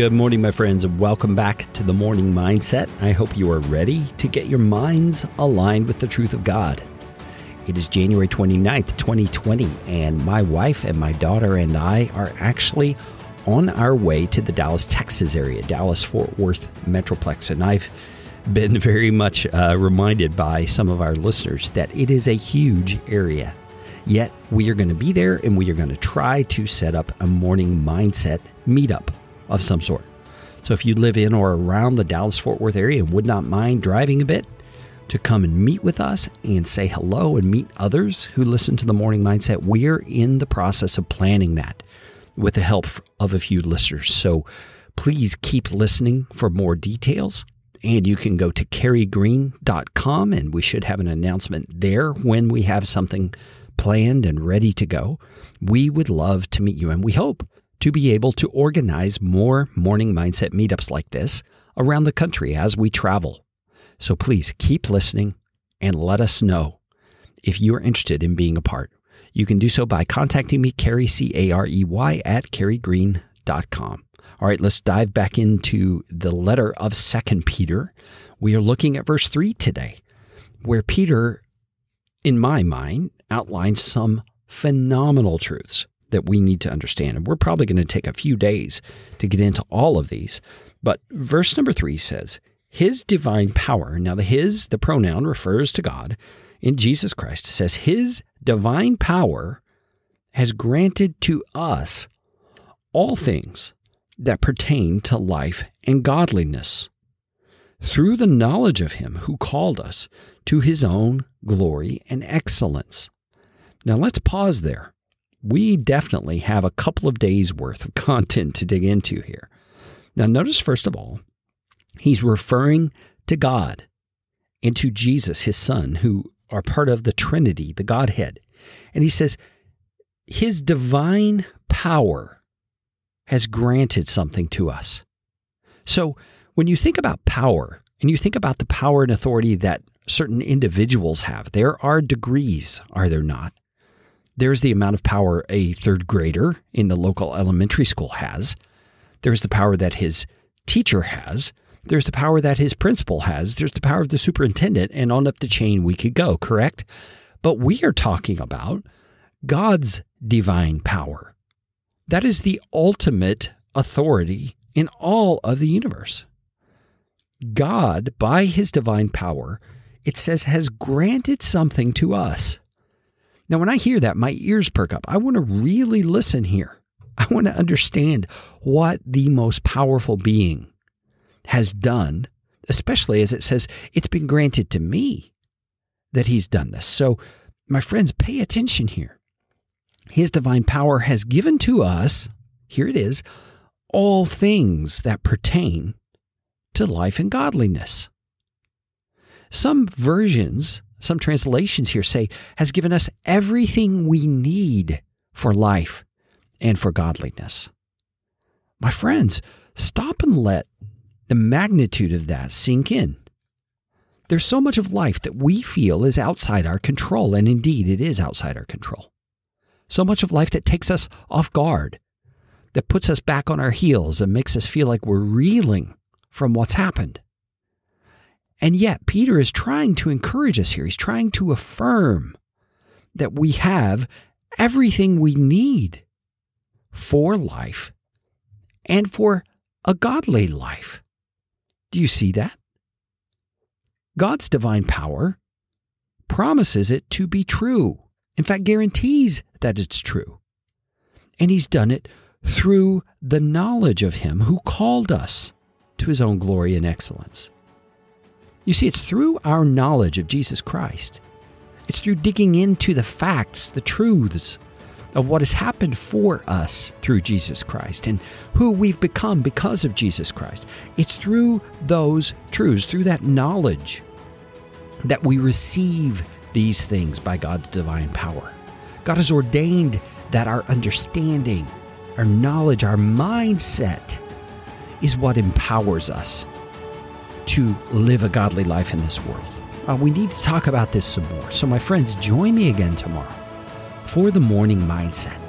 Good morning, my friends, and welcome back to the Morning Mindset. I hope you are ready to get your minds aligned with the truth of God. It is January 29th, 2020, and my wife and my daughter and I are actually on our way to the Dallas, Texas area, Dallas-Fort Worth Metroplex, and I've been very much reminded by some of our listeners that it is a huge area. Yet we are going to be there, and we are going to try to set up a Morning Mindset meetup of some sort. So if you live in or around the Dallas-Fort Worth area and would not mind driving a bit to come and meet with us and say hello and meet others who listen to the Morning Mindset, we're in the process of planning that with the help of a few listeners. So please keep listening for more details. And you can go to careygreen.com, and we should have an announcement there when we have something planned and ready to go. We would love to meet you, and we hope to be able to organize more Morning Mindset meetups like this around the country as we travel. So please keep listening and let us know if you are interested in being a part. You can do so by contacting me, Carey, C-A-R-E-Y, at careygreen.com. All right, let's dive back into the letter of 2 Peter. We are looking at verse 3 today, where Peter, in my mind, outlines some phenomenal truths that we need to understand. And we're probably going to take a few days to get into all of these. But verse number 3 says, His divine power, now the pronoun refers to God in Jesus Christ, says His divine power has granted to us all things that pertain to life and godliness through the knowledge of Him who called us to His own glory and excellence. Now let's pause there. We definitely have a couple of days worth of content to dig into here. Now notice, first of all, he's referring to God and to Jesus, His Son, who are part of the Trinity, the Godhead. And he says, His divine power has granted something to us. So when you think about power, and you think about the power and authority that certain individuals have, there are degrees, are there not? There's the amount of power a third grader in the local elementary school has. There's the power that his teacher has. There's the power that his principal has. There's the power of the superintendent, and on up the chain we could go, correct? But we are talking about God's divine power. That is the ultimate authority in all of the universe. God, by His divine power, it says, has granted something to us. Now, when I hear that, my ears perk up. I want to really listen here. I want to understand what the most powerful being has done, especially as it says it's been granted to me that He's done this. So, my friends, pay attention here. His divine power has given to us, here it is, all things that pertain to life and godliness. Some versions, some translations here say, has given us everything we need for life and for godliness. My friends, stop and let the magnitude of that sink in. There's so much of life that we feel is outside our control, and indeed it is outside our control. So much of life that takes us off guard, that puts us back on our heels and makes us feel like we're reeling from what's happened. And yet, Peter is trying to encourage us here. He's trying to affirm that we have everything we need for life and for a godly life. Do you see that? God's divine power promises it to be true. In fact, guarantees that it's true. And He's done it through the knowledge of Him who called us to His own glory and excellence. You see, it's through our knowledge of Jesus Christ. It's through digging into the facts, the truths of what has happened for us through Jesus Christ and who we've become because of Jesus Christ. It's through those truths, through that knowledge, that we receive these things by God's divine power. God has ordained that our understanding, our knowledge, our mindset is what empowers us to live a godly life in this world. We need to talk about this some more. So my friends, join me again tomorrow for the Morning Mindset.